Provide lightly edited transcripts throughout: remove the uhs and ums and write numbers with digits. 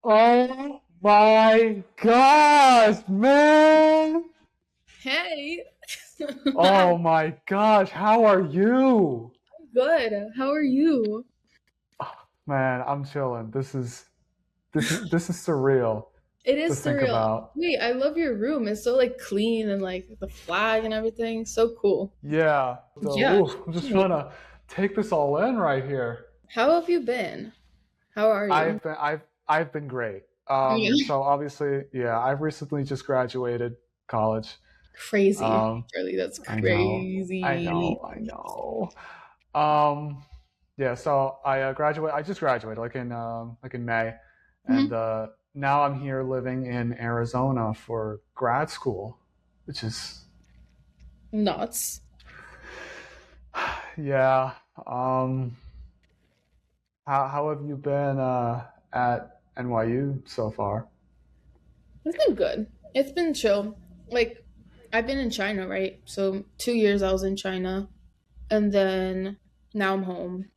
Oh my gosh, man! Hey, Oh my gosh, how are you? good. How are you? Man, I'm chilling. This is surreal It to is think surreal. about. Wait, I love your room. It's so like clean and like the flag and everything. So cool. Yeah. So, Yeah. I'm just trying Hey, to take this all in right here. how have you been? How are you? I've been great. Yeah. So obviously, yeah, I've recently just graduated college. Crazy, Um, Charlie. That's I know, I crazy. know, I know. Um, yeah, so I just graduated like in May, and Mhm. now I'm here living in Arizona for grad school, which is Nuts. yeah. Um, how have you been at NYU so far? It's been good. It's been chill. Like, I've been in China, right? So 2 years I was in China, and then now I'm home.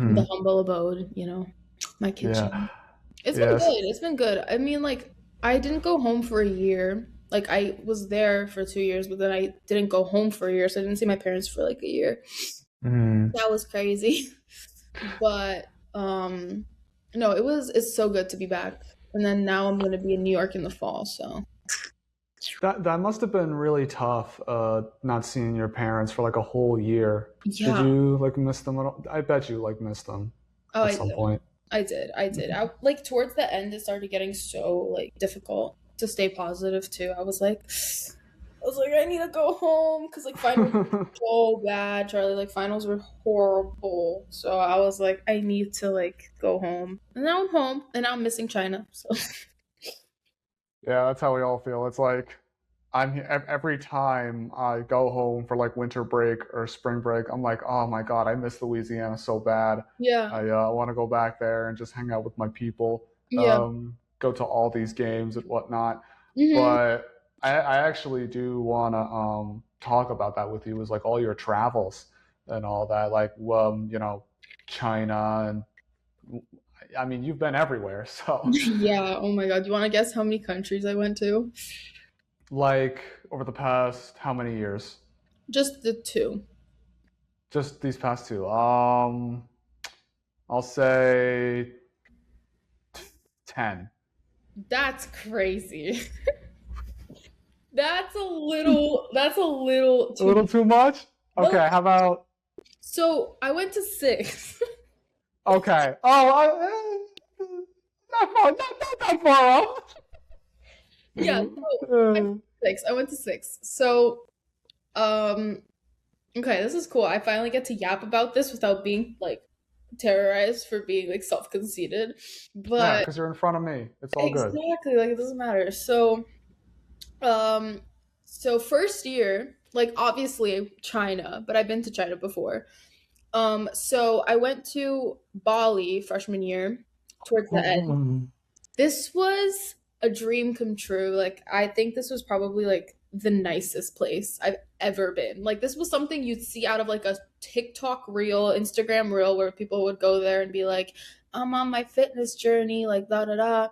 The Hmm. humble abode, my Yeah. kitchen. It's been Yes. good. It's been good. I mean, like, I didn't go home for a year. Like, I was there for 2 years, but then I didn't go home for a year, so I didn't see my parents for like a year. Mm. That was crazy. But no, it's so good to be back. And then now I'm gonna be in New York in the fall, so That must have been really tough, not seeing your parents for like a whole year. Did yeah. you like miss them at all? I bet you like missed them Oh, at I some did. point. I did. I did. I like towards the end it started getting so like difficult to stay positive too. I was like, I need to go home because like finals were so bad, Charlie. Like finals were horrible. So I was like, I need to like go home. And now I'm home and now I'm missing China. So Yeah, that's how we all feel. It's like every time I go home for like winter break or spring break, I'm like, oh my God, I miss Louisiana so bad. yeah. I want to go back there and just hang out with my people, Yeah. go to all these games and whatnot. Hmm. But I actually do want to talk about that with you, is like all your travels and all that, like China and I mean you've been everywhere, so Yeah. Oh my God. You want to guess how many countries I went to? like over the past how many years? Just the two. Just these past two. I'll say 10. That's crazy. That's a little A too little much. too much? But like, Okay, how about so I went to six. okay. Not far, not that far off. Yeah, so Uh, I went to six. So, um, okay, this is cool. I finally get to yap about this without being like terrorized for being like self-conceited. yeah, But because you're in front of me. It's all good. exactly, like it doesn't matter. Um, so first year, like obviously China, but I've been to China before. So I went to Bali freshman year towards the end. This was a dream come true. Like I think this was probably like the nicest place I've ever been. Like this was something you'd see out of like a TikTok reel, Instagram reel where people would go there and be like, I'm on my fitness journey, like da da da.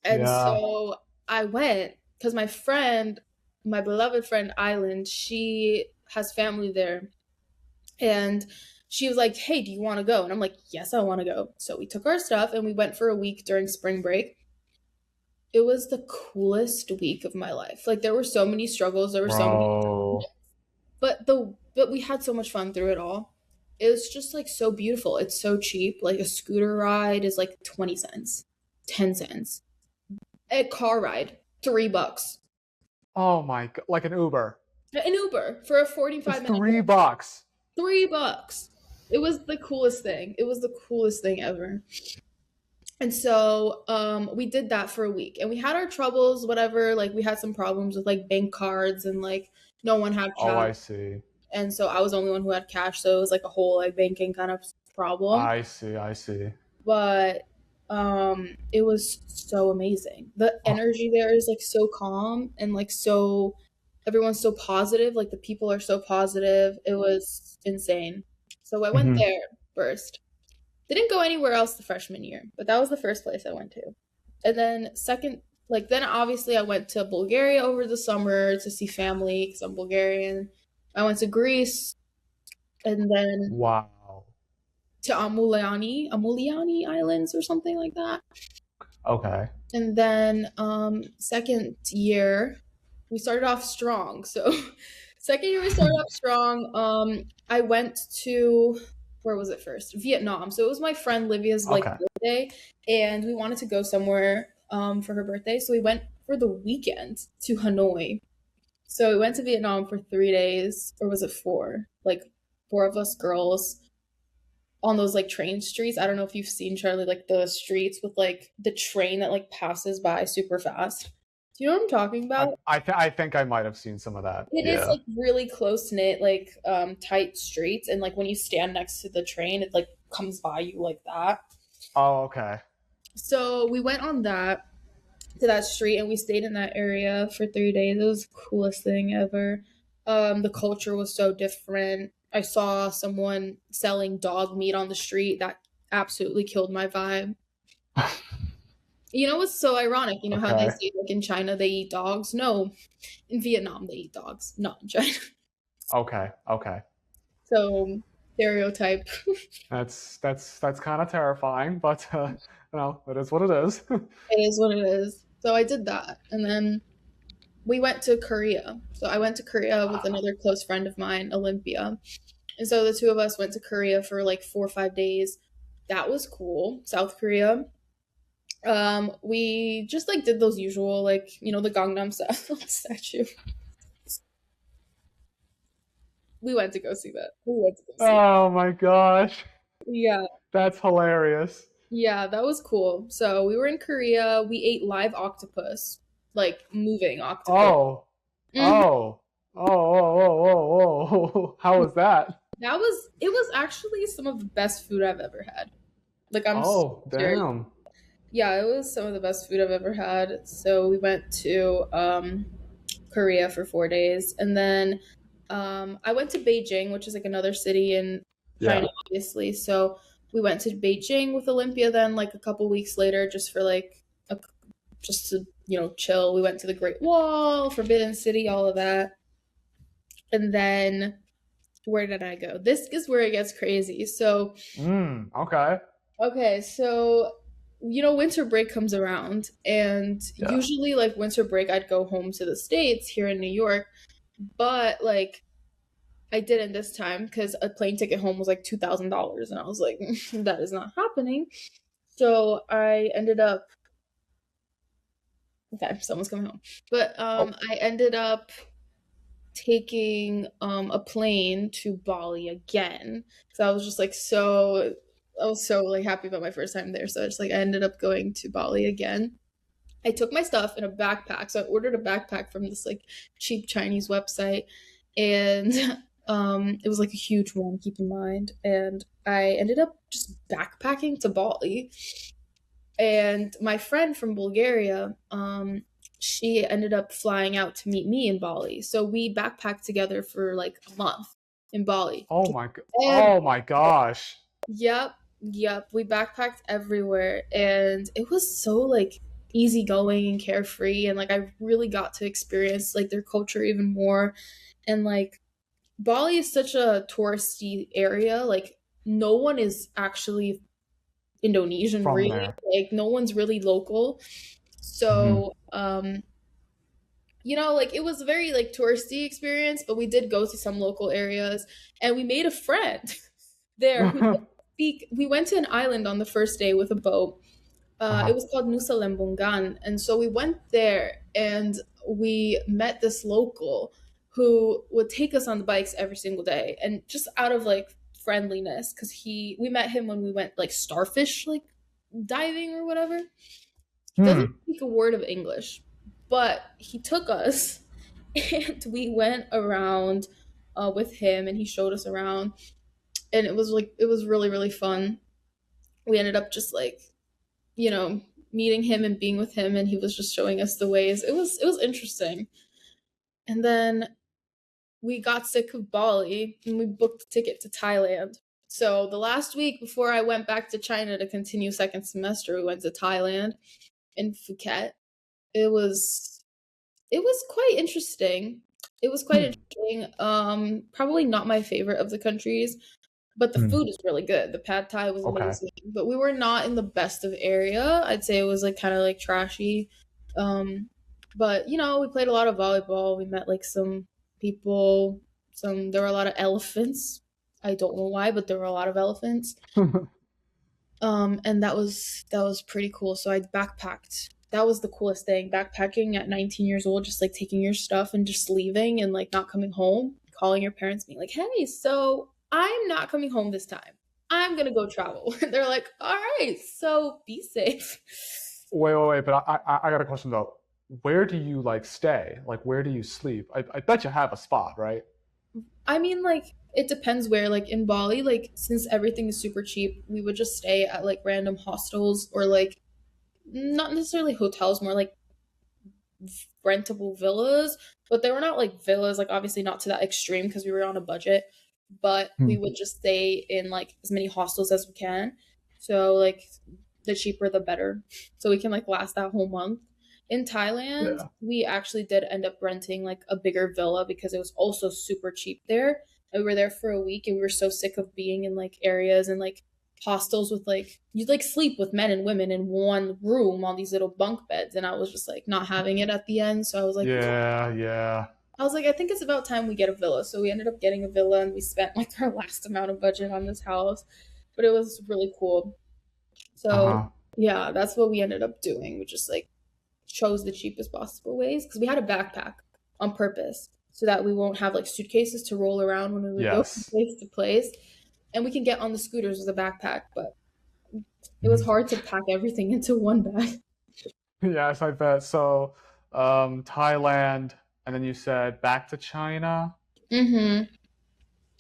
And Yeah. so I went because my beloved friend Island, she has family there. And she was like, hey, do you want to go? And I'm like, yes, I want to go. So we took our stuff and we went for a week during spring break. It was the coolest week of my life. Like there were so many struggles, there were so many, Bro. but we had so much fun through it all. It was just like so beautiful. It's so cheap. Like a scooter ride is like 20 cents, 10 cents. A car ride, $3. Oh my God. Like an Uber. An Uber for a 45 Just minute $3. $3. It was the coolest thing. It was the coolest thing ever. And so we did that for a week and we had our troubles, whatever. Like we had some problems with like bank cards and like no one had Oh, cash. I see. And so I was the only one who had cash. So it was like a whole like banking kind of problem. I see. I see. But it was so amazing. The Oh. energy there is like so calm and like so everyone's so positive. Like the people are so positive. It was insane. So I went Mhm. there first. Didn't go anywhere else the freshman year, but that was the first place I went to. And then second, like then obviously I went to Bulgaria over the summer to see family because I'm Bulgarian. I went to Greece and then Wow. to Amuliani Islands or something like that. Okay. And then second year we started off strong. So second year we started off strong. I went to where was it first? Vietnam. So it was my friend Livia's like Okay. birthday and we wanted to go somewhere for her birthday. So we went for the weekend to Hanoi. So we went to Vietnam for 3 days, or was it four? Like four of us girls on those like train streets. I don't know if you've seen Charlie, like the streets with like the train that like passes by super fast. Do you know what I'm talking I about? I think I might have seen some of that. It is Yeah. like really close knit, like tight streets, and like when you stand next to the train, it like comes by you like that. Oh, okay. So we went on that to that street and we stayed in that area for 3 days. It was the coolest thing ever. The culture was so different. I saw someone selling dog meat on the street that absolutely killed my vibe. You know what's so ironic? You know how they Okay. say like in China they eat dogs? No, in Vietnam they eat dogs, not in China. Okay. Okay. So stereotype. That's kind of terrifying, but it is what it is. It is what it is. So I did that, and then we went to Korea. So I went to Korea with another close friend of mine, Olympia. And so the two of us went to Korea for like 4 or 5 days. That was cool. South Korea. We just like did those usual like the Gangnam Style statue. We went to go see that. We went to go see. Oh my gosh. Yeah, That's hilarious. yeah, that was cool. So we were in Korea. We ate live octopus, like moving octopus. Oh. Mhm. Oh. Oh, oh, oh, oh, oh, oh. How was that? That was it. Was actually some of the best food I've ever had. Like I'm Oh, serious. damn. Yeah, it was some of the best food I've ever had. So we went to Korea for 4 days, and then I went to Beijing, which is like another city in China, Yeah. obviously. So we went to Beijing with Olympia. Then, like a couple weeks later, just for like a, just to chill. We went to the Great Wall, Forbidden City, all of that, and then where did I go? This is where it gets crazy. So Okay. okay, so winter break comes around, and Yeah. usually, like, winter break, I'd go home to the States here in New York, but like, I didn't this time because a plane ticket home was like $2,000, and I was like, that is not happening. So I ended up, okay, someone's coming home, but Oh. I ended up taking a plane to Bali again. So I was just like I was so like happy about my first time there. So I just like I ended up going to Bali again. I took my stuff in a backpack. So I ordered a backpack from this like cheap Chinese website and it was like a huge one, keep in mind. And I ended up just backpacking to Bali. And my friend from Bulgaria, she ended up flying out to meet me in Bali. So we backpacked together for like a month in Bali. And Oh my gosh. yep, yep, we backpacked everywhere and it was so like easygoing and carefree and like I really got to experience like their culture even more. And like Bali is such a touristy area, like no one is actually Indonesian From really. there. Like no one's really local. Hmm. So, like it was a very like touristy experience, but we did go to some local areas and we made a friend there who didn't speak. We went to an island on the first day with a boat. It Uh-huh. was called Nusa Lembongan. And so we went there and we met this local who would take us on the bikes every single day. And just out of like friendliness, because we met him when we went like starfish like diving or whatever. He doesn't Hmm. speak a word of English, but he took us and we went around with him and he showed us around. And it was really, really fun. We ended up just like, you know, meeting him and being with him and he was just showing us the ways. It was interesting. And then we got sick of Bali and we booked a ticket to Thailand. So the last week before I went back to China to continue second semester, we went to Thailand in Phuket. It was it was quite interesting. It was quite Hmm. interesting. Probably not my favorite of the countries, but the Hmm. food is really good. The pad thai was Okay. amazing, but we were not in the best of area. I'd say it was like kind of like trashy. Um, but we played a lot of volleyball. We met like some people. There were a lot of elephants. I don't know why, but there were a lot of elephants. And that was pretty cool. So I backpacked. That was the coolest thing. Backpacking at 19 years old, just like taking your stuff and just leaving and like not coming home, calling your parents, being like, "Hey, so I'm not coming home this time. I'm gonna go travel." And they're like, "All right, so be safe." Wait. But I got a question though. Where do you like stay? Like, where do you sleep? I bet you have a spot, right? I mean, like, it depends where. Like in Bali, like since everything is super cheap, we would just stay at like random hostels or like not necessarily hotels, more like rentable villas, but they were not like villas, like obviously not to that extreme because we were on a budget, but we Hmm. would just stay in like as many hostels as we can. So like the cheaper the better. So we can like last that whole month. In Thailand, Yeah. we actually did end up renting like a bigger villa because it was also super cheap there. And we were there for a week and we were so sick of being in like areas and like hostels with like you'd like sleep with men and women in one room on these little bunk beds, and I was just like not having it at the end. So Yeah. Yeah. I was like, I think it's about time we get a villa. So we ended up getting a villa and we spent like our last amount of budget on this house. But it was really cool. Uh So huh. yeah, that's what we ended up doing. We just like chose the cheapest possible ways because we had a backpack on purpose so that we won't have like suitcases to roll around when we would go from Yes. place to place. And we can get on the scooters with a backpack, but it was Mhm. hard to pack everything into one bag. Yes, I bet. So, Thailand, and then you said back to China. Mm-hmm.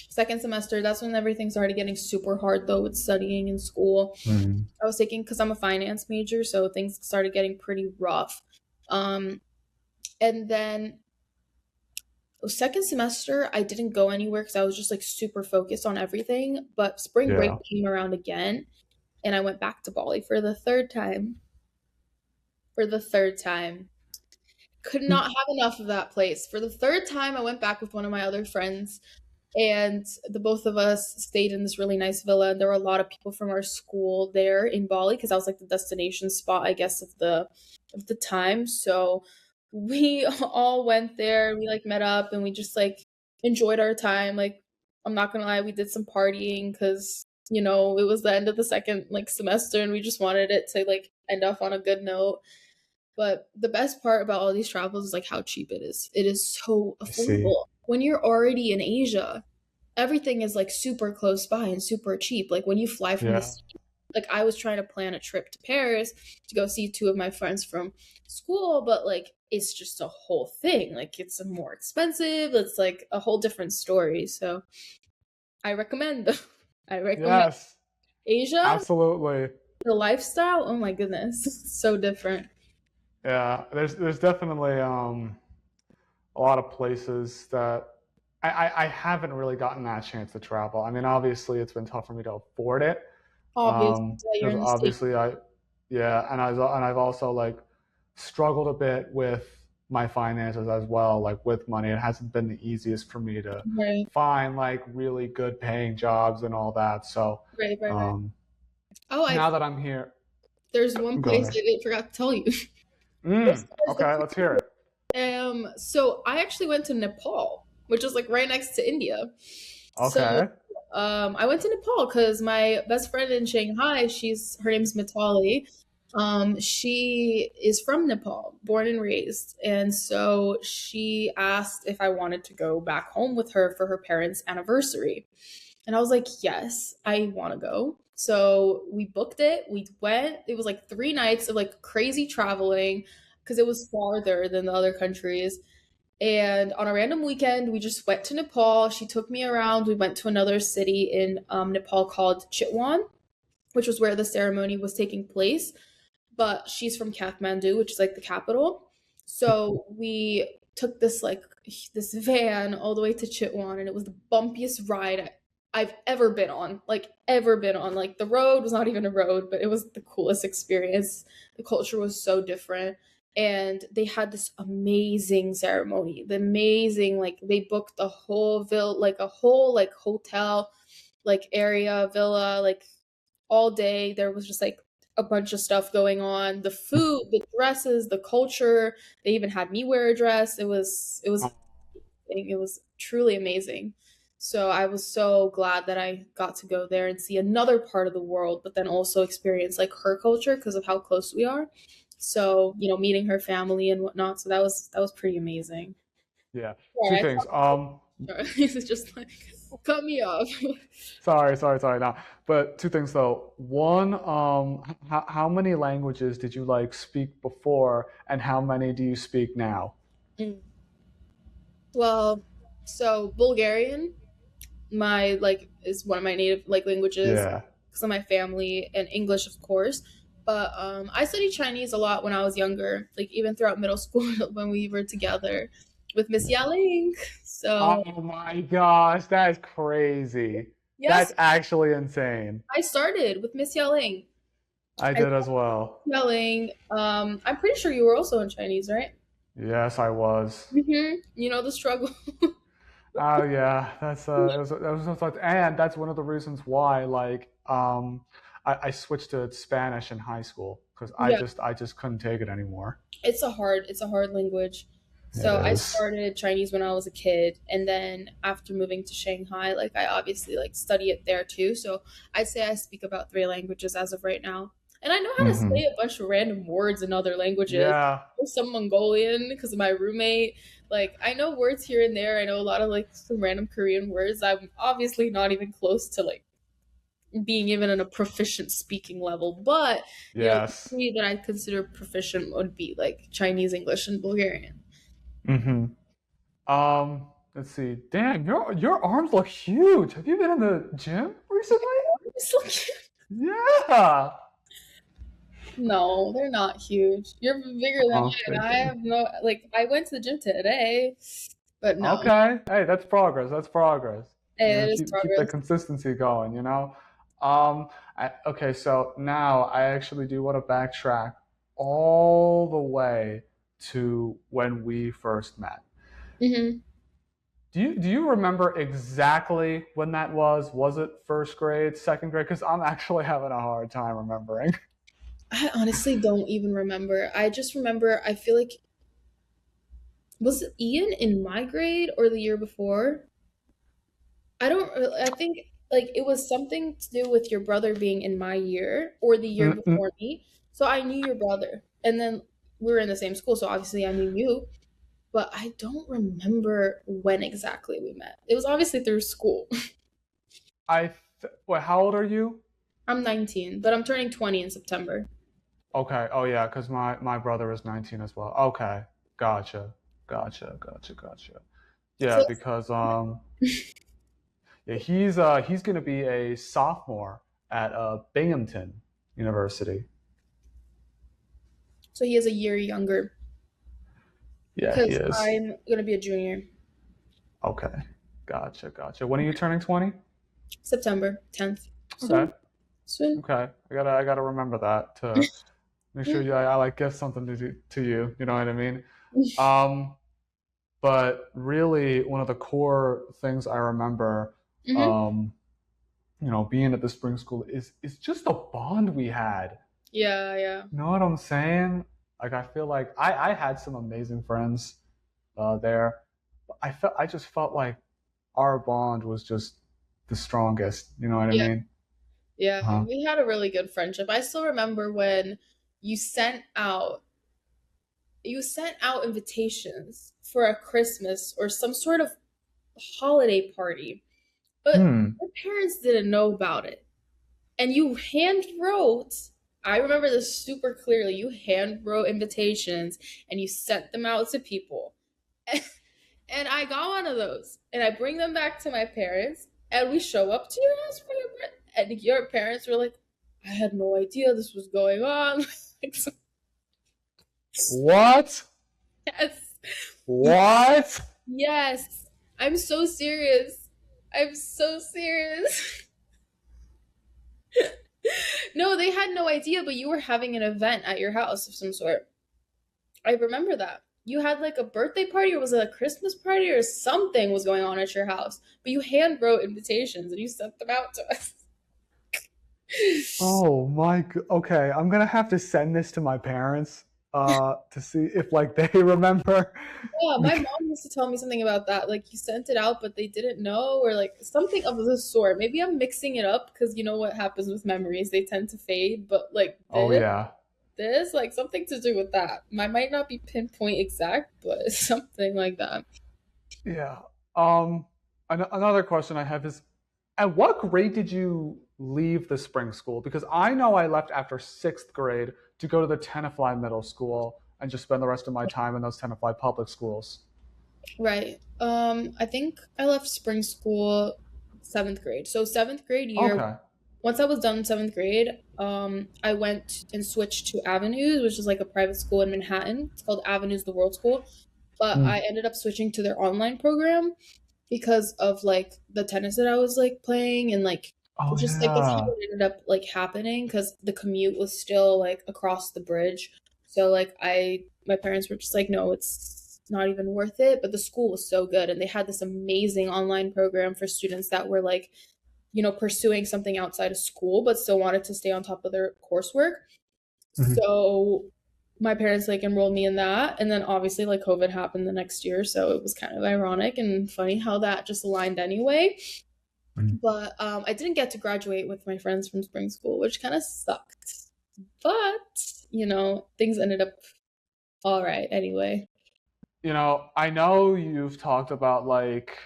Second semester, that's when everything started getting super hard though with studying in school. Hmm. I was taking because I'm a finance major, so things started getting pretty rough. Um, and then second semester, I didn't go anywhere because I was just like super focused on everything. But spring break Yeah. came around again, and I went back to Bali for the third time. For the third time, could not have enough of that place. For the third time, I went back with one of my other friends, and the both of us stayed in this really nice villa. And there were a lot of people from our school there in Bali because that was like the destination spot, I guess, of the time. So we all went there. We like met up and we just like enjoyed our time. Like I'm not gonna lie, we did some partying because it was the end of the second like semester and we just wanted it to like end off on a good note. But the best part about all these travels is like how cheap it is. It is so I see. affordable. When you're already in Asia, everything is like super close by and super cheap. Like when you fly from the Yeah. city, like I was trying to plan a trip to Paris to go see two of my friends from school, but like it's just a whole thing. Like it's more expensive. It's like a whole different story. So I recommend I recommend Yes. Asia, Absolutely. the lifestyle. Oh my goodness. So different. Yeah. There's definitely a lot of places that I haven't really gotten that chance to travel. I mean, obviously, it's been tough for me to afford it. Obviously, yeah, you're Because in the States. obviously yeah, and I've also like struggled a bit with my finances as well, like with money. It hasn't been the easiest for me to Right, find like really good paying jobs and all that. So, right. um, Oh, now that I'm here, there's one go place ahead. I forgot to tell you. As Mm, far as the okay, let's hear it. so I actually went to Nepal, which is like right next to India. So Okay. I went to Nepal because my best friend in Shanghai, her name's Mitali. She is from Nepal, born and raised, and so she asked if I wanted to go back home with her for her parents' anniversary. And I was like, yes, I want to go. So we booked it. We went. It was like 3 nights of like crazy traveling because it was farther than the other countries. And on a random weekend, we just went to Nepal. She took me around. We went to another city in Nepal called Chitwan, which was where the ceremony was taking place. But she's from Kathmandu, which is like the capital. So we took this van all the way to Chitwan, and it was the bumpiest ride I've ever been on. Like ever been on. Like the road was not even a road, but it was the coolest experience. The culture was so different. And they had this amazing ceremony. The amazing, like they booked the whole like a whole like hotel, like area, villa, like all day. There was just like a bunch of stuff going on. The food, the dresses, the culture. They even had me wear a dress. It was truly amazing. So I was so glad that I got to go there and see another part of the world, but then also experience like her culture because of how close we are. So, meeting her family and whatnot. So that was pretty amazing. Yeah. Two Yeah, things. it's just like cut me off. Sorry. Now, but two things though. One, how many languages did you like speak before, and how many do you speak now? Mm. Well, so Bulgarian, my like is one of my native like languages Yeah. because of my family, and English of course. But I studied Chinese a lot when I was younger, like even throughout middle school when we were together with Miss Yaling. So Oh my gosh, that's crazy. yes, That's actually insane. I started with Miss Yaling. I I did as well. Yaling. I'm pretty sure you were also in Chinese, right? Yes, I was. You know the struggle. Oh yeah, that's it was no thought, and that's one of the reasons why I switched to Spanish in high school because I Yeah, just I just couldn't take it anymore. it's a hard language. It So I is. started Chinese when I was a kid, and then after moving to Shanghai, like I obviously like study it there too. So I'd say I speak about three languages as of right now, and I know how to Hmm. say a bunch of random words in other languages. Yeah. There's some Mongolian because of my roommate. Like I know words here and there. I know a lot of like some random Korean words. I'm obviously not even close to like being even in a proficient speaking level, but the Yes. three that I consider proficient would be like Chinese, English, and Bulgarian. Hmm. Let's see. Damn, your arms look huge. Have you been in the gym recently? It's like, Yeah. no, they're not huge. You're bigger than Oh, mine. thank I you. have no like. I went to the gym today, but no, Okay. Hey, that's progress. That's progress. You know, it is keep the progress. consistency going, you know? Okay, so now I actually do want to backtrack all the way to when we first met. Hmm. Do you remember exactly when that was? Was it first grade, second grade? Because I'm actually having a hard time remembering. I honestly don't even remember. I just remember. I feel like was it Ian in my grade or the year before? I don't. I think like it was something to do with your brother being in my year or the year Mm-mm. before me. So I knew your brother, and then we were in the same school. So obviously I knew you, but I don't remember when exactly we met. It was obviously through school. Wait, how old are you? I'm 19, but I'm turning 20 in September. Okay. Oh yeah, because my brother is 19 as well. Okay. Gotcha. Yeah, So, because yeah, he's gonna be a sophomore at Binghamton University. so he is a year younger Yeah, he because is. I'm gonna be a junior. Okay. Gotcha. When are you turning 20? September 10th. Okay. Soon, soon. Okay. I gotta remember that to make sure I like give something to you. You know what I mean? Um, but really, one of the core things I remember, Hmm. um, being at the spring school is just the bond we had. Yeah, yeah. You know what I'm saying? Like I feel like I had some amazing friends there. I just felt like our bond was just the strongest. You know what I Yeah. mean? Yeah, Uh, we had a really good friendship. I still remember when you sent out you sent out invitations for a Christmas or some sort of holiday party, but hmm. your parents didn't know about it. And you hand wrote, I remember this super clearly. You hand wrote invitations and you sent them out to people. And I got one of those. And I bring them back to my parents and we show up to your house for your birthday. And your parents were like, I had no idea this was going on. What? Yes. What? Yes. I'm so serious. I'm so serious. No, they had no idea, but you were having an event at your house of some sort. I remember that. You had like a birthday party, or was it a Christmas party, or something was going on at your house, but you hand wrote invitations and you sent them out to us. Oh my, okay. I'm gonna have to send this to my parents to see if like they remember. Yeah, my Because, mom used to tell me something about that. Like you sent it out, but they didn't know, or like something of the sort. Maybe I'm mixing it up because you know what happens with memories, they tend to fade. But like oh yeah. like something to do with that. I might not be pinpoint exact, but something like that. Yeah. Um, another question I have is, at what grade did you leave the spring school? Because I know I left after sixth grade to go to the Tenafly Middle School and just spend the rest of my time in those Tenafly public schools. Right. I think I left spring school seventh grade. So seventh grade year, Okay. once I was done in seventh grade, I went and switched to Avenues, which is like a private school in Manhattan. It's called Avenues the World School. But Mm. I ended up switching to their online program because of like the tennis that I was like playing, and like Oh just like that's how yeah. it ended up like happening because the commute was still like across the bridge. So like my parents were just like, no, it's not even worth it. But the school was so good, and they had this amazing online program for students that were like, pursuing something outside of school but still wanted to stay on top of their coursework. Mhm. So my parents like enrolled me in that, and then obviously like COVID happened the next year, so it was kind of ironic and funny how that just aligned anyway. Mhm. But I didn't get to graduate with my friends from spring school, which kind of sucked. But things ended up all right anyway. I know you've talked about like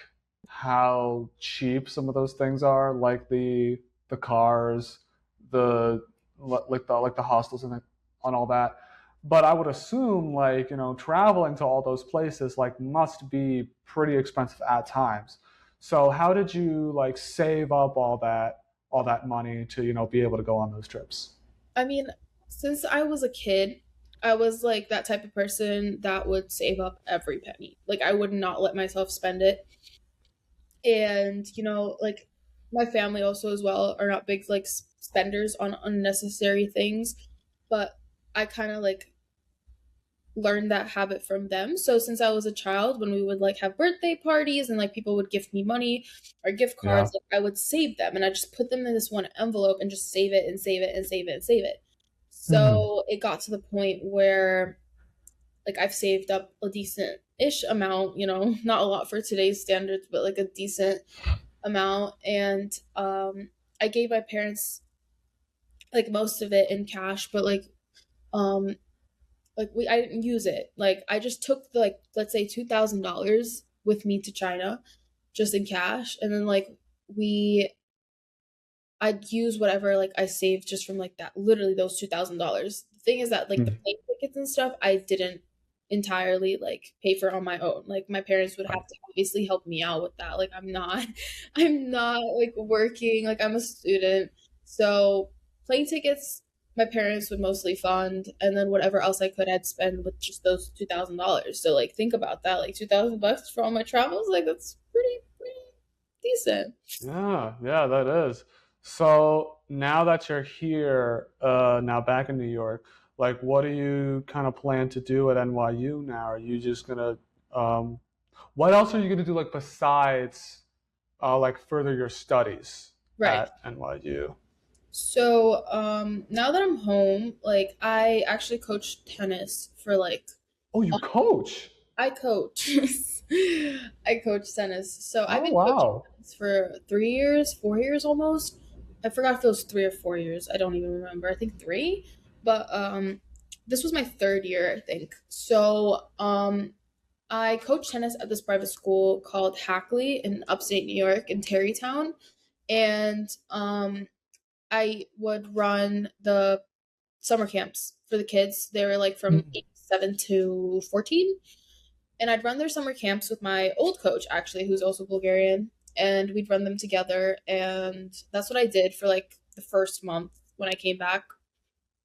how cheap some of those things are, like the cars, the like the hostels and all that. But I would assume like, traveling to all those places like must be pretty expensive at times. So how did you like save up all that money to, be able to go on those trips? I mean, since I was a kid, I was like that type of person that would save up every penny. Like I would not let myself spend it. And like my family also as well are not big like spenders on unnecessary things, but I kind of like learned that habit from them. So since I was a child, when we would like have birthday parties and like people would gift me money or gift Yeah. cards, like I would save them and I just put them in this one envelope and just save it and save it and save it and save it. Hmm. So it got to the point where like I've saved up a decent ish amount, not a lot for today's standards, but like a decent amount. And I gave my parents like most of it in cash, but um I didn't use it. Like I just took the, like, let's say $2,000 with me to China just in cash, and then like we I'd use whatever like I saved just from like that, literally those $2,000. The thing is that like the plane tickets and stuff I didn't entirely like pay for on my own. Like my parents would have to obviously help me out with that. Like I'm not like working, like I'm a student. So plane tickets my parents would mostly fund, and then whatever else I could I'd spend with just those $2,000. So like think about that. Like $2,000 for all my travels, like that's pretty decent. Yeah, yeah, that is. So now that you're here, now back in New York, like what do you kind of plan to do at NYU now? Are you just gonna, what else are you gonna do like besides like further your studies Right. at NYU? So, now that I'm home, like I actually coach tennis for like Oh, you coach. I coach. I coach tennis. So I've Oh, been coaching wow. tennis for 3 years, 4 years almost. I forgot if it was 3 or 4 years. I don't even remember. I think three. But this was my third year, I think. So I coach tennis at this private school called Hackley in upstate New York in Tarrytown. And I would run the summer camps for the kids. They were like from Mm. age 7 to 14. And I'd run their summer camps with my old coach, actually, who's also Bulgarian. And we'd run them together. And that's what I did for like the first month when I came back.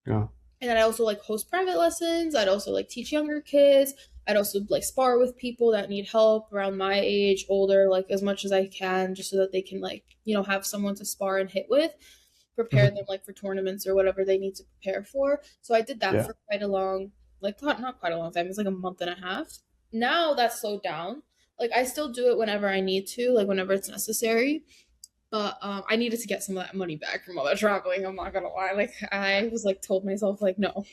Yeah. And then I also like host private lessons. I'd also like teach younger kids. I'd also like spar with people that need help around my age, older, like as much as I can, just so that they can like, have someone to spar and hit with, prepare them like for tournaments or whatever they need to prepare for. So I did that Yeah. for quite a long, like not quite a long time. It's like a month and a half. Now that's slowed down. Like I still do it whenever I need to, like whenever it's necessary. But I needed to get some of that money back from all that traveling. I'm not gonna lie. Like I was like told myself like, no,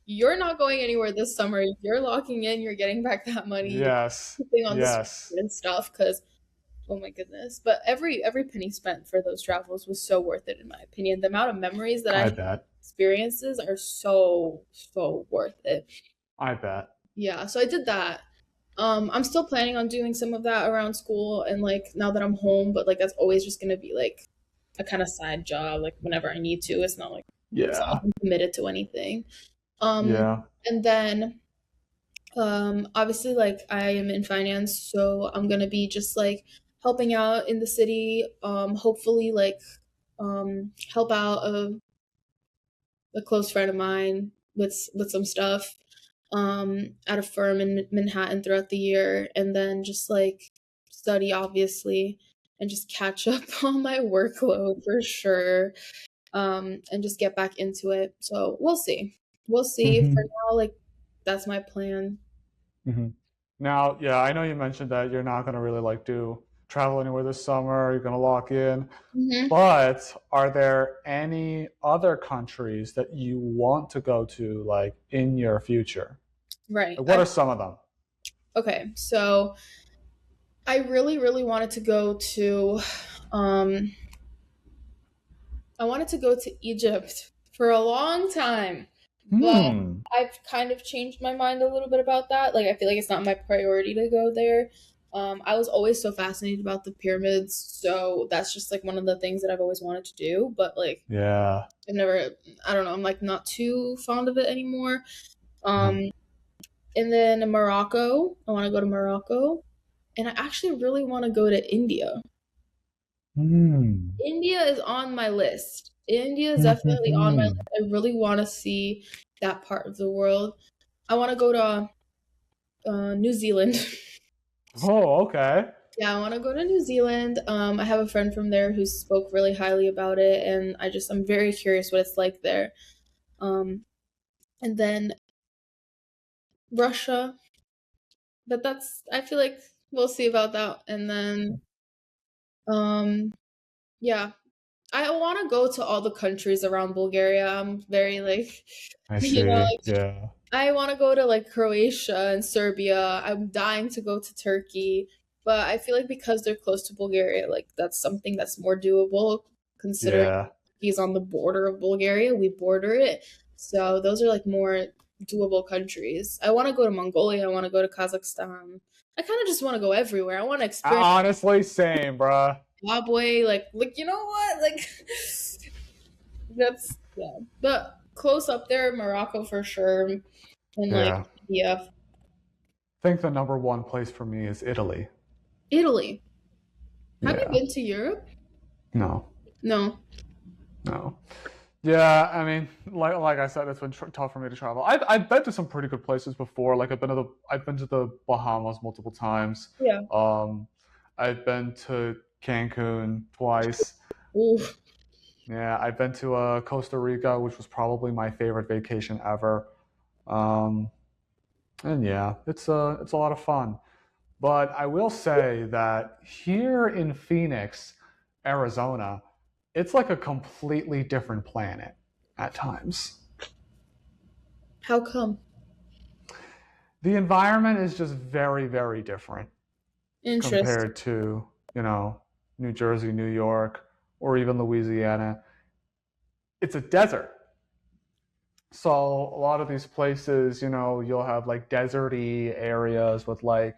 you're not going anywhere this summer. You're locking in. You're getting back that money. You're Yes. keeping on this Yes. and stuff because oh my goodness. But every penny spent for those travels was so worth it in my opinion. The amount of memories that I I had, bet. experiences are so worth it. I bet. Yeah, so I did that. I'm still planning on doing some of that around school and like now that I'm home, but like that's always just gonna be like a kind of side job, like whenever I need to. It's not like Yeah. I'm committed to anything. Um, Yeah. and then obviously like I am in finance, so I'm gonna be just like helping out in the city. Hopefully like help out a close friend of mine with some stuff at a firm in Manhattan throughout the year, and then just like study obviously and just catch up on my workload for sure, and just get back into it. So we'll see. For hmm now, like that's my plan. hmm Now, yeah, I know you mentioned that you're not gonna really like do travel anywhere this summer. You're gonna lock in. Hmm. But are there any other countries that you want to go to, like in your future? Right. Like, what are some of them? Okay, so I really wanted to go to um I wanted to go to Egypt for a long time, but Hmm. I've kind of changed my mind a little bit about that. Like, I feel like it's not my priority to go there. I was always so fascinated about the pyramids, so that's just like one of the things that I've always wanted to do. But like, Yeah. I've never, I don't know, I'm like not too fond of it anymore. Mhm. Um, and then Morocco, I want to go to Morocco, and I actually really want to go to India. Hmm. India is on my list. India is definitely on my Hmm. list. I really want to see that part of the world. I want to go to New Zealand. Oh, okay. Yeah, I want to go to New Zealand. I have a friend from there who spoke really highly about it, and I'm very curious what it's like there. Um, and then Russia, but I feel like we'll see about that. And then, um, yeah, I want to go to all the countries around Bulgaria. I'm very like, I you know, see. Yeah. I want to go to like Croatia and Serbia. I'm dying to go to Turkey, but I feel like because they're close to Bulgaria, like that's something that's more doable considering Yeah. he's on the border of Bulgaria. We border it. So those are like more doable countries. I want to go to Mongolia. I want to go to Kazakhstan. I kind of just want to go everywhere. I want to experience Honestly, same, bruh. Zimbabwe. Like you know what? Like that's yeah. But close up there, Morocco for sure, and like Yeah. yeah, I think the number one place for me is Italy. Italy. Have you Yeah. been to Europe? No. No. No. Yeah, I mean, like I said, it's been tough for me to travel. I've been to some pretty good places before. Like I've been to the Bahamas multiple times. Yeah. Um, I've been to Cancun twice. Ooh. Yeah, I've been to Costa Rica, which was probably my favorite vacation ever. Um, and yeah, it's a lot of fun. But I will say that here in Phoenix, Arizona, it's like a completely different planet at times. How come? The environment is just very, very different Interesting. compared to, you know, New Jersey, New York, or even Louisiana. It's a desert. So a lot of these places, you'll have like deserty areas with like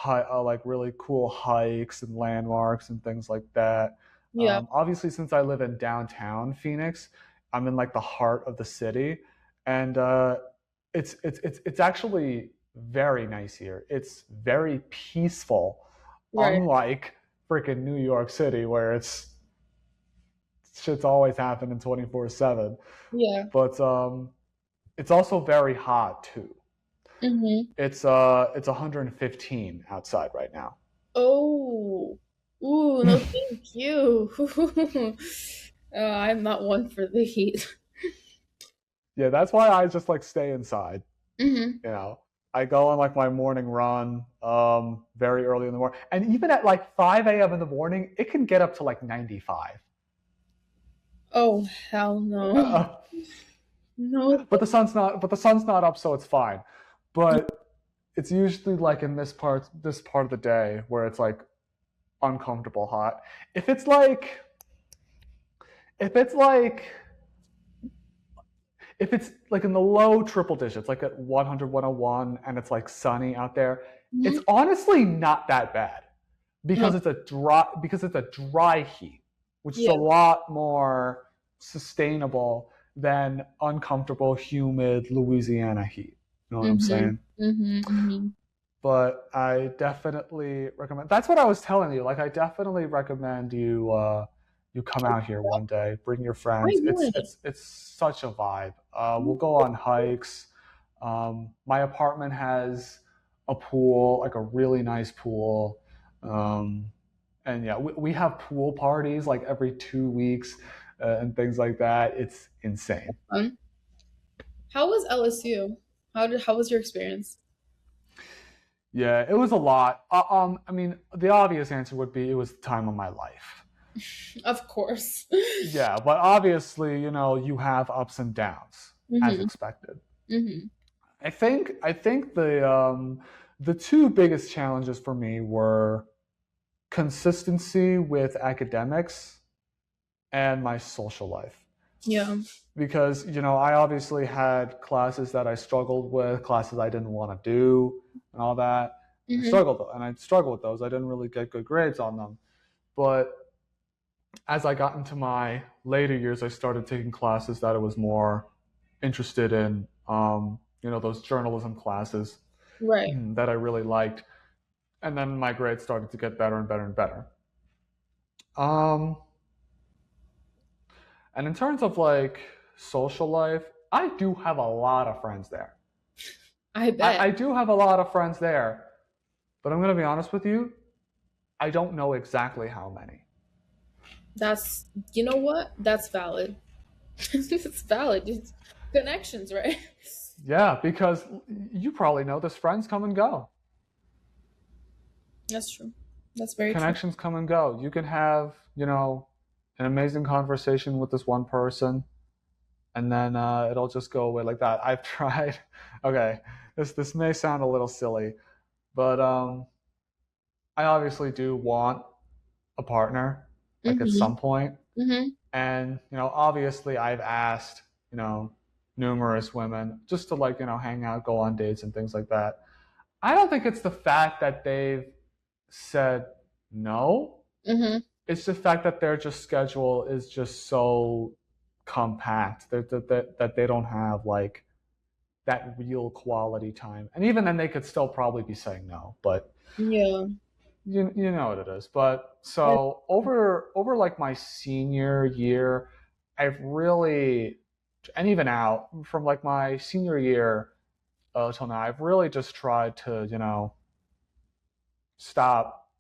like really cool hikes and landmarks and things like that. Yeah. Obviously, since I live in downtown Phoenix, I'm in like the heart of the city, and it's actually very nice here. It's very peaceful, Right. unlike freaking New York City where it's shit's always happening 24/7. Yeah. But it's also very hot too. Mm-hmm. It's 115 outside right now. Oh. Ooh, no, thank you. I'm not one for the heat. Yeah, that's why I just like stay inside. Mm-hmm. You know, I go on like my morning run, very early in the morning, and even at like 5 a.m. in the morning, it can get up to like 95. Oh, hell no. Uh, No. but the sun's not up, so it's fine. But it's usually like in this part of the day where it's like uncomfortable hot. If it's like if it's like if it's like in the low triple digits, like at 100, 101, and it's like sunny out there, it's Mhm. honestly not that bad No. because it's a dry heat, which is a Yeah. lot more sustainable than uncomfortable, humid Louisiana heat. You know what I'm Mm-hmm. saying? Mm-hmm. Mm-hmm. But I definitely recommend. That's what I was telling you. Like, I definitely recommend you come out here one day. Bring your I friends. would. It's such a vibe. We'll go on hikes. My apartment has a pool, like a really nice pool. Um, and yeah, we have pool parties like every 2 weeks and things like that. It's insane. Fun. How was LSU? How was your experience? Yeah, it was a lot. I mean, the obvious answer would be it was the time of my life. Of course. Yeah, but obviously, you have ups and downs as Mm-hmm. expected. Mm-hmm. I think the two biggest challenges for me were consistency with academics and my social life. Yeah. Because, I obviously had classes that I struggled with, classes I didn't want to do, and all that. Mm-hmm. I struggled with those. I didn't really get good grades on them. But as I got into my later years, I started taking classes that I was more interested in. Those journalism classes Right. that I really liked, and then my grades started to get better and better and better. Um, and in terms of like social life, I do have a lot of friends there. I bet. I do have a lot of friends there, but I'm gonna be honest with you, I don't know exactly how many. That's, you know what? That's valid. It's valid. It's connections, right? Yeah, because you probably know this, friends come and go. That's true. That's very true. Connections come and go. You can have, an amazing conversation with this one person, and then it'll just go away like that. I've tried. Okay, this may sound a little silly, but I obviously do want a partner, like at Mm-hmm. some point, Mm-hmm. and obviously I've asked, numerous women just to like hang out, go on dates, and things like that. I don't think it's the fact that they've said no. Mm-hmm. It's the fact that their just schedule is just so compact that they don't have like that real quality time. And even then, they could still probably be saying no. But Yeah. you know what it is. But I- so over like my senior year, I've really, and even out from like my senior year till now, I've really just tried to stop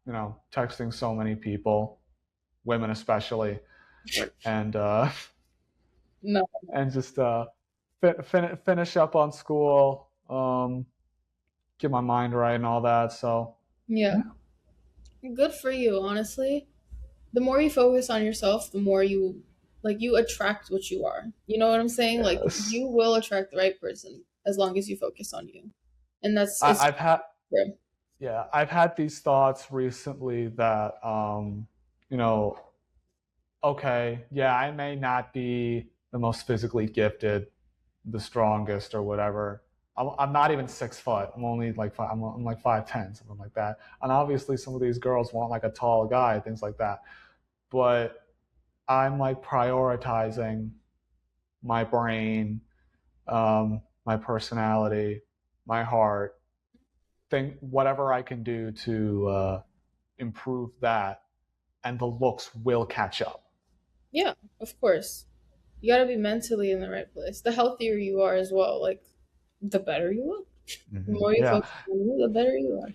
texting so many people, women especially, and No. and just finish up on school, get my mind right and all that. So Yeah. yeah, Good for you, honestly. The more you focus on yourself, the more you attract what you are. You know what I'm saying? Like yes, you will attract the right person as long as you focus on you. And that's I, it's I've had true. yeah, I've had these thoughts recently that you know, okay, yeah, I may not be the most physically gifted, the strongest, or whatever. I'm not even 6 foot. I'm only like I'm like 5'10", something like that. And obviously, some of these girls want like a tall guy, things like that. But I'm like prioritizing my brain, my personality, my heart, think whatever I can do to improve that, and the looks will catch up. Yeah, of course. You gotta be mentally in the right place. The healthier you are as well, like the better you look. The more you Yeah. focus on you, the better you are.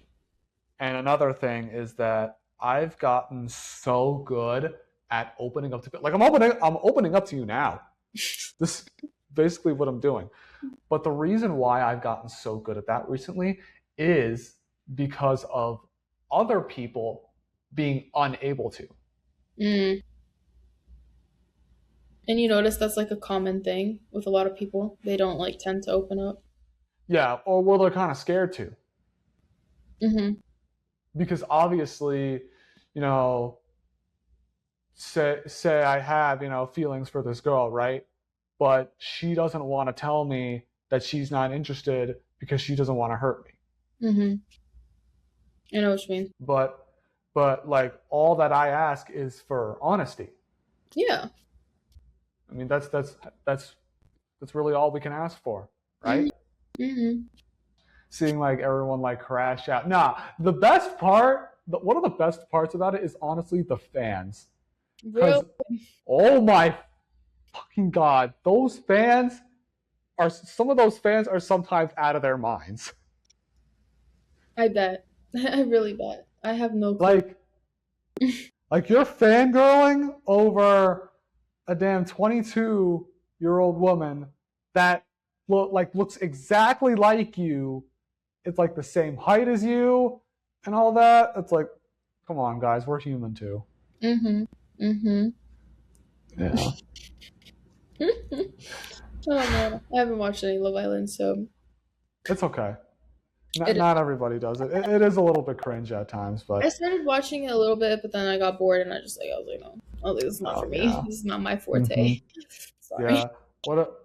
And another thing is that I've gotten so good at opening up to, like, I'm opening up to you now. This is basically what I'm doing. But the reason why I've gotten so good at that recently is because of other people being unable to. Mm. And you notice that's like a common thing with a lot of people. They don't like tend to open up. Yeah, or well, they're kind of scared to. Mm-hmm. Because obviously, you know, say I have, feelings for this girl, right? But she doesn't want to tell me that she's not interested because she doesn't want to hurt me. Mm-hmm. I know what you mean. But like all that I ask is for honesty. Yeah. I mean, that's really all we can ask for, Mm-hmm. right? Mm-hmm. Seeing like everyone like crash out. Nah, the best part, one of the best parts about it is honestly the fans. Real. Because, oh my fucking God, some of those fans are sometimes out of their minds. I bet. I really bet. I have no clue. Like, like you're fangirling over a damn 22-year-old woman that looks exactly like you. It's like the same height as you and all that. It's like, come on, guys, we're human too. Mm-hmm. Mm-hmm. Yeah. Oh man, I haven't watched any Love Island, so It's okay. it. Not everybody does it. It is a little bit cringe at times, I but started watching it a little bit, but then I got bored, and I was like, no, I was like, this is not for oh me. yeah. This is not my Hmm. forte. Sorry. Yeah.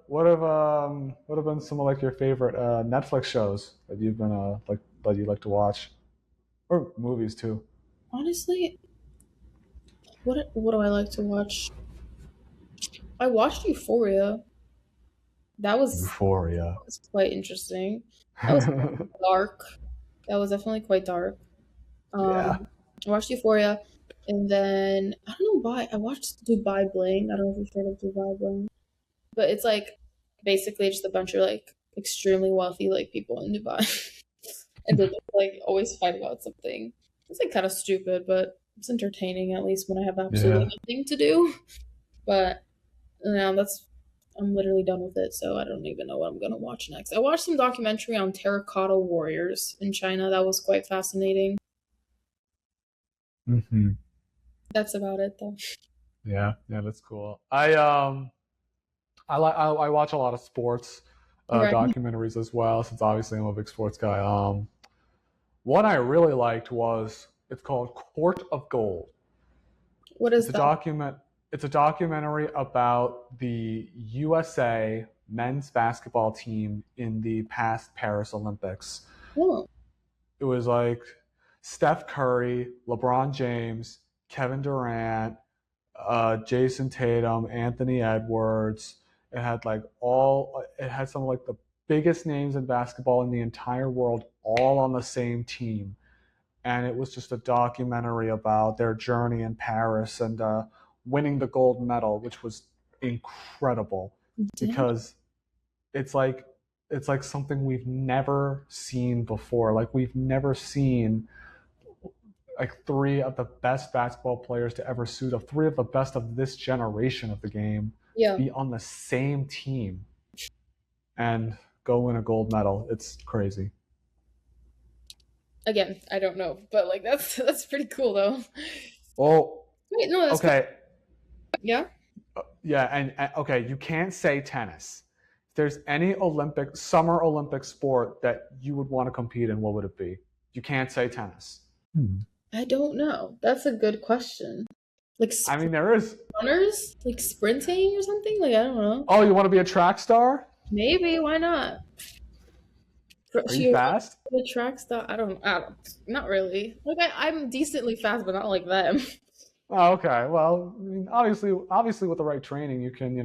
What have been some of like your favorite Netflix shows that you've been like that you like to watch, or movies too? Honestly, what do I like to watch? I watched Euphoria. That Euphoria. was quite interesting. That was dark. That was definitely quite dark. Yeah. I watched Euphoria, and then I don't know why I watched Dubai Bling. I don't know if you've heard of Dubai Bling, but it's like basically just a bunch of like extremely wealthy like people in Dubai, and they just like always fight about something. It's like kind of stupid, but it's entertaining at least when I have absolutely Yeah. nothing to do. But now I'm literally done with it, so I don't even know what I'm gonna watch next. I watched some documentary on terracotta warriors in China. That was quite fascinating. Hmm. That's about it though. Yeah. Yeah. That's cool. I watch a lot of sports Right. documentaries as well, since obviously I'm a big sports guy. One I really liked was it's called Court of Gold. What It's is a that? document. It's a documentary about the USA men's basketball team in the past Paris Olympics. Oh. It was like Steph Curry, LeBron James, Kevin Durant, Jason Tatum, Anthony Edwards. It had like all. It had some of like the biggest names in basketball in the entire world all on the same team, and it was just a documentary about their journey in Paris and winning the gold medal, which was incredible Dang. because it's like it's like something we've never seen before. Like we've never seen like three of the best basketball players to ever suit up, three of the best of this generation of the game Yeah. be on the same team and go win a gold medal. It's crazy. Again, I don't know, but like that's pretty cool though. Well, Wait, no, that's cool. okay. Yeah. Yeah, and okay, you can't say tennis. If there's any summer Olympic sport that you would want to compete in, what would it be? You can't say tennis. I don't know. That's a good question. Like I mean, there is. runners, like sprinting or something. Like I don't know. Oh, you want to be a track star? Maybe why not? Are you She fast? the track stuff. I don't. Not really. Like I'm decently fast, but not like them. Oh, okay. Well, I mean, obviously, with the right training, you can,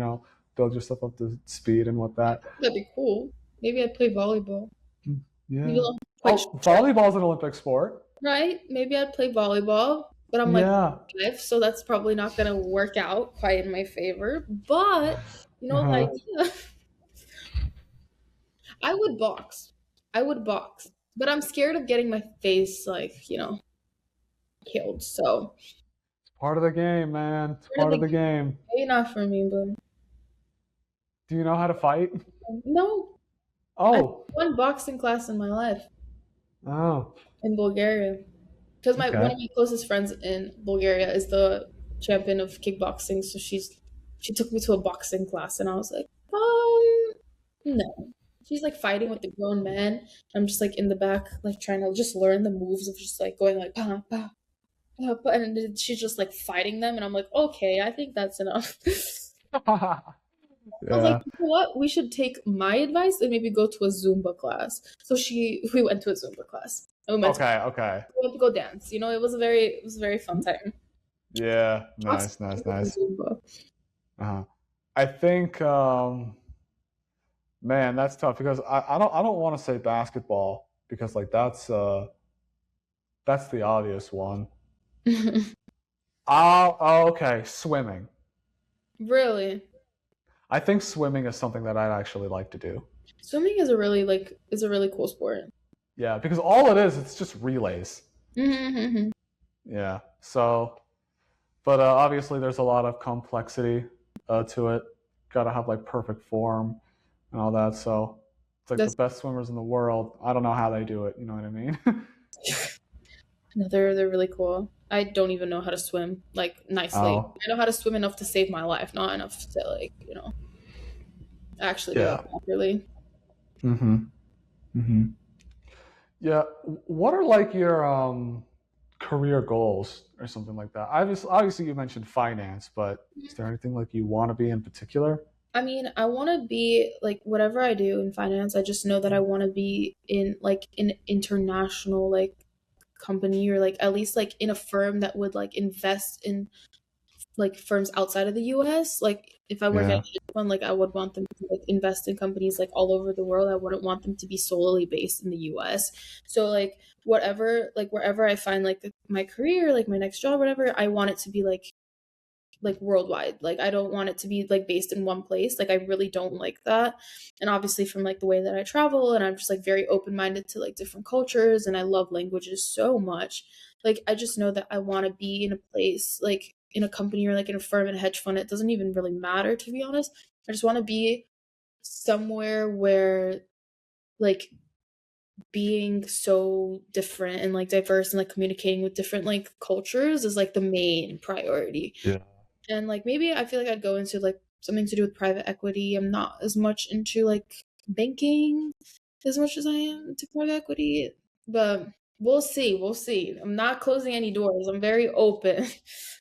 build yourself up to speed and what that. That'd be cool. Maybe I'd play volleyball. Maybe Yeah. I'm quite Oh, volleyball's an Olympic sport. right. Maybe I'd play volleyball, but I'm like Yeah. 5, so that's probably not gonna work out quite in my favor. But you know the Uh-huh. idea. I would box. I would box, but I'm scared of getting my face like, killed. So It's part of the game, man. It's part of part the of the game, game. maybe not for me, but Do you know how to fight? no. I took Oh, one boxing class in my life oh, in Bulgaria. Because my one okay. of my closest friends in Bulgaria is the champion of kickboxing, so she took me to a boxing class, and I was like, no. She's like fighting with the grown man. I'm just like in the back, like trying to just learn the moves of just like going like pa pa pa, pa, and then she's just like fighting them, and I'm like, okay, I think that's enough. I was like, Yeah. you know what? We should take my advice and maybe go to a Zumba class. So we went to a Zumba class. And Okay, okay. we went to go dance. It was a very fun time. Yeah, Boxing nice, nice, and nice. Zumba. Uh-huh. I think, man, that's tough because I don't want to say basketball because like that's the obvious one. Oh, okay, swimming. Really, I think swimming is something that I'd actually like to do. swimming is a really cool sport. Yeah, because all it is, it's just relays. Mm-hmm. Yeah. So, but obviously there's a lot of complexity to it. Got to have like perfect form and all that. So it's like the That's best swimmers in the world. I don't know how they do it. You know what I mean? no, they're really cool. I don't even know how to swim like nicely. Oh, I know how to swim enough to save my life, not enough to like actually do it yeah. properly. Mm-hmm. Mm-hmm. Yeah. What are like your career goals or something like that? Obviously, you mentioned finance, but is there anything like you want to be in particular? I mean, I want to be like whatever I do in finance. I just know that I want to be in like an international like company or like at least like in a firm that would like invest in like firms outside of the US. Like if I work at Yeah. a hedge fund, like I would want them to like invest in companies like all over the world. I wouldn't want them to be solely based in the US. So like whatever like wherever I find like my career, like my next job, whatever, I want it to be like worldwide. Like I don't want it to be like based in one place. Like I really don't like that. And obviously from like the way that I travel and I'm just like very open-minded to like different cultures and I love languages so much. Like I just know that I want to be in a place like in a company or like in a firm and a hedge fund. It doesn't even really matter to be honest. I just want to be somewhere where like being so different and like diverse and like communicating with different like cultures is like the main priority. Yeah. And like maybe I feel like I'd go into like something to do with private equity. I'm not as much into like banking as much as I am into private equity, but we'll see. We'll see. I'm not closing any doors. I'm very open,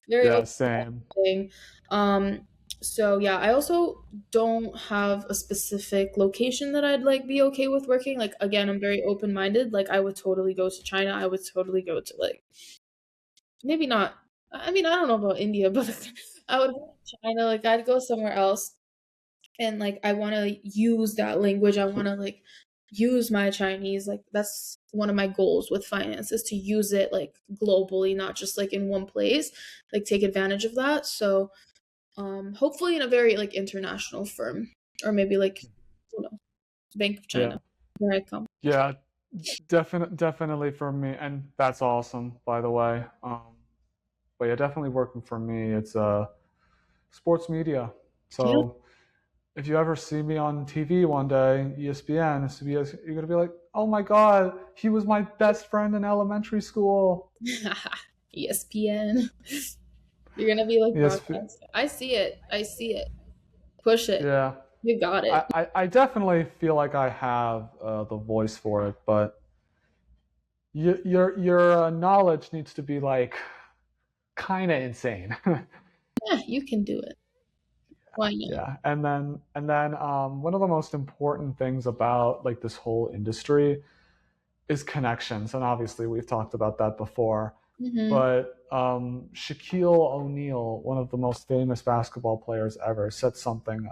very Yeah. open. Same. Thing. Um, so yeah, I also don't have a specific location that I'd like be okay with working. Like again, I'm very open minded. Like I would totally go to China. I would totally go to like maybe not. I mean, I don't know about India, but I would go to China. Like I'd go somewhere else, and like I want to use that language. I want to like use my Chinese. Like that's one of my goals with finance is to use it like globally, not just like in one place. Like take advantage of that. So hopefully in a very like international firm or maybe like you know Bank of Yeah. China where I come. Yeah. Definitely for me, and that's awesome, by the way. But yeah, definitely working for me. It's sports media. Yeah. So if you ever see me on TV one day, ESPN, CBS, you're gonna be like, "Oh my God, he was my best friend in elementary school." ESPN. You're gonna be like ESPN. broadcast. I see it. I see it. Push it. Yeah, You got I, it. I definitely feel like I have the voice for it, but your knowledge needs to be like kind of insane. Yeah, you can do it. Why not? Yeah, and then one of the most important things about like this whole industry is connections, and obviously we've talked about that before. Hmm. But Shaquille O'Neal, one of the most famous basketball players ever, said something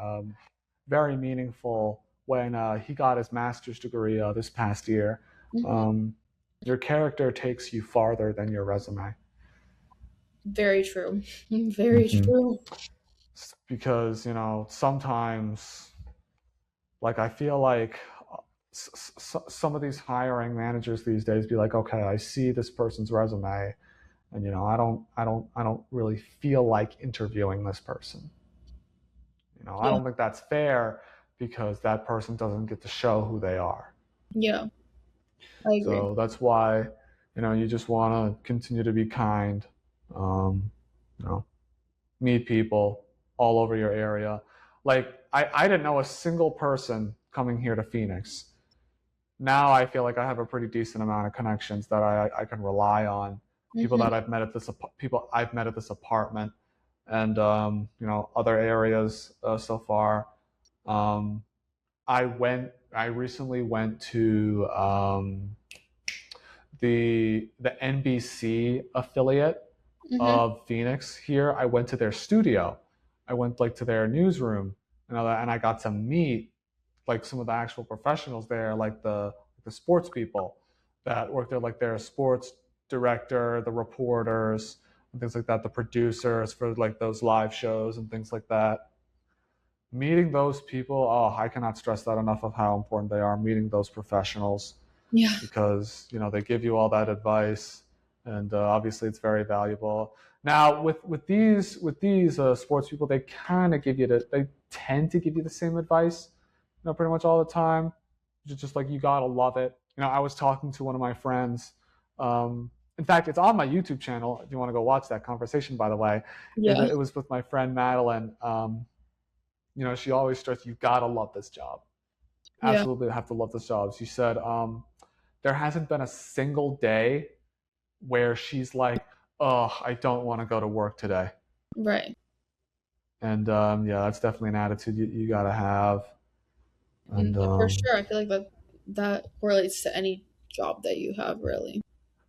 very meaningful when he got his master's degree this past year. Hmm. Um, your character takes you farther than your resume. Very true. Very Mhm. true. Because sometimes like I feel like some of these hiring managers these days be like, okay, I see this person's resume, and I don't really feel like interviewing this person. I Yeah. don't think that's fair because that person doesn't get to show who they are. Yeah. I agree. So that's why, you just want to continue to be kind, um, you know, meet people all over your area. Like I didn't know a single person coming here to Phoenix. Now I feel like I have a pretty decent amount of connections that I can rely on. People Hmm. that people I've met at this apartment, and other areas so far. Um, I recently went to the NBC affiliate Hmm. of Phoenix here. I went to their studio. I went like to their newsroom, and I got to meet like some of the actual professionals there, like the sports people that work there, like their sports director, the reporters, and things like that, the producers for like those live shows and things like that. Meeting those people, oh, I cannot stress that enough of how important they are. Meeting those professionals Yeah. because they give you all that advice, and obviously it's very valuable. Now with these sports people, they kind of they tend to give you the same advice, pretty much all the time. It's just like you gotta love it. I was talking to one of my friends. In fact, it's on my YouTube channel if you want to go watch that conversation. By the way, Yeah. it was with my friend Madeline. She always stressed you gotta love this job. Yeah. Absolutely have to love this job. She said, there hasn't been a single day where she's like, "Oh, I don't want to go to work today." Right. And yeah, that's definitely an attitude you gotta have. And No, for sure. I feel like that correlates to any job that you have, really.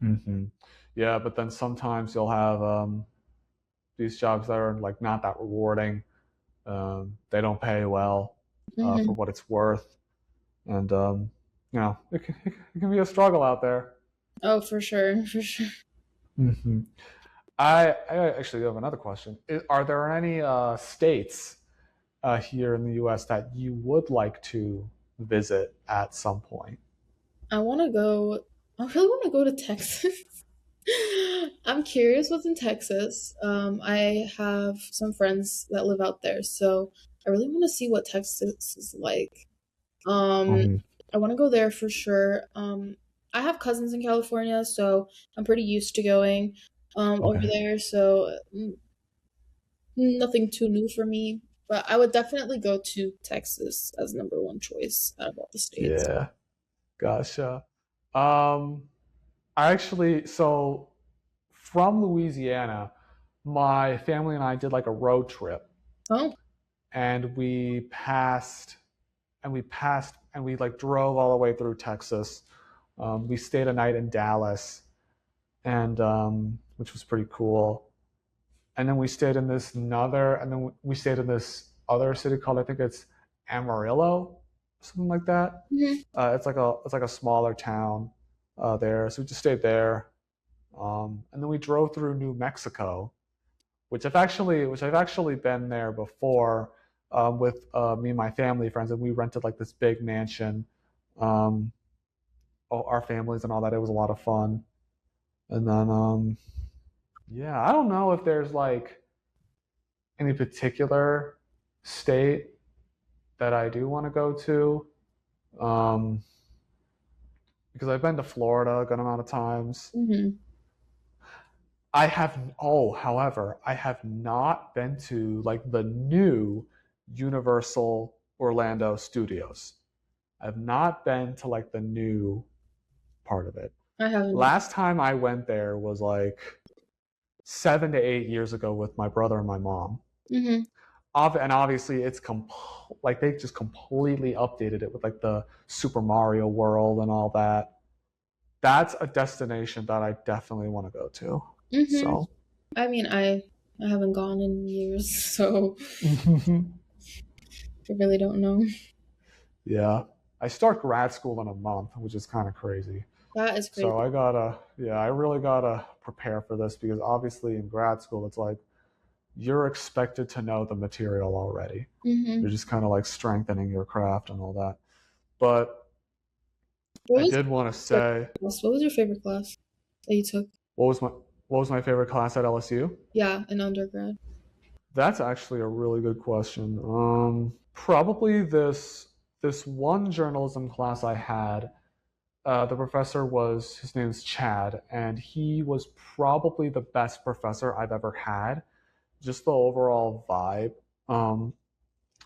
mhm. Yeah, but then sometimes you'll have these jobs that are like not that rewarding. They don't pay well for Hmm. what it's worth, and it can be a struggle out there. Oh, for sure. For sure. Hmm. I actually have another question. Are there any states here in the U.S. that you would like to visit at some point? I want to go. I really want to go to Texas. I'm curious what's in Texas. I have some friends that live out there, so I really want to see what Texas is like. Um, Hmm. I want to go there for sure. I have cousins in California, so I'm pretty used to going over Okay. there. So nothing too new for me. But I would definitely go to Texas as number one choice out of all the states. Yeah. Gotcha. Um, I actually, so from Louisiana, my family and I did like a road trip, Oh. and we like drove all the way through Texas. We stayed a night in Dallas, and which was pretty cool. And then we stayed in and then we stayed in this other city called, I think it's Amarillo, something like that. Mhm. It's like a smaller town there. So we just stayed there, and then we drove through New Mexico, which I've actually been there before with me and my family friends, and we rented like this big mansion, um, our families and all that. It was a lot of fun. And then yeah, I don't know if there's like any particular state that I do want to go to, um, because I've been to Florida a good amount of times. Mhm. However, I have not been to like the new Universal Orlando Studios. I've not been to like the new part of it. I haven't. Last time I went there was like 7 to 8 years ago with my brother and my mom. Mhm. And obviously like they just completely updated it with like the Super Mario World and all that. That's a destination that I definitely want to go to. Mhm. So I mean, I haven't gone in years, so I really don't know. yeah, I start grad school in a month, which is kind of crazy. That is So crazy. I really gotta prepare for this because obviously in grad school it's like you're expected to know the material already. Mhm. You're just kind of like strengthening your craft and all that. But What I was did want to your say, class? What was your favorite class that you took? what was my what was my favorite class at LSU? Yeah, in undergrad. That's actually a really good question. Probably this one journalism class I had. The professor was his name's Chad, and he was probably the best professor I've ever had. Just the overall vibe um,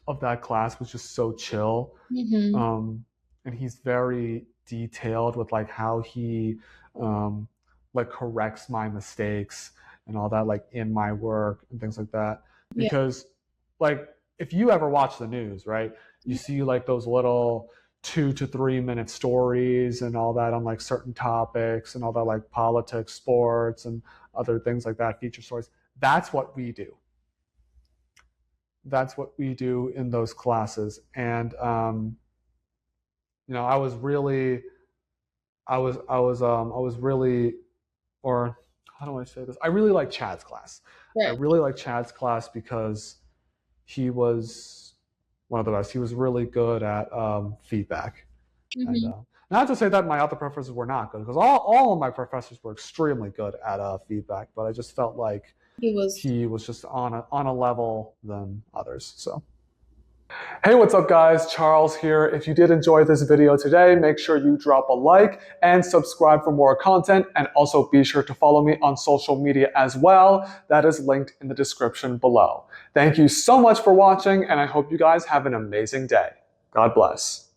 of that class was just so chill, Mm-hmm. um, and he's very detailed with like how he um, like corrects my mistakes and all that, like in my work and things like that. Yeah. Because like if you ever watch the news, right, you see like those little 2 to 3 minute stories and all that on like certain topics and all that, like politics, sports, and other things like that, feature stories. That's what we do. That's what we do in those classes. And I was really, I was really, or how do I say this? I really like Chad's class. I Right. really like Chad's class because he was one of the best. He was really good at feedback. And Mm-hmm. not to say that my other professors were not good, because all of my professors were extremely good at feedback, but I just felt like He was. he was just on a level than others. So. Hey, what's up guys? Charles here. If you did enjoy this video today, make sure you drop a like and subscribe for more content, and also be sure to follow me on social media as well. That is linked in the description below. Thank you so much for watching, and I hope you guys have an amazing day. God bless.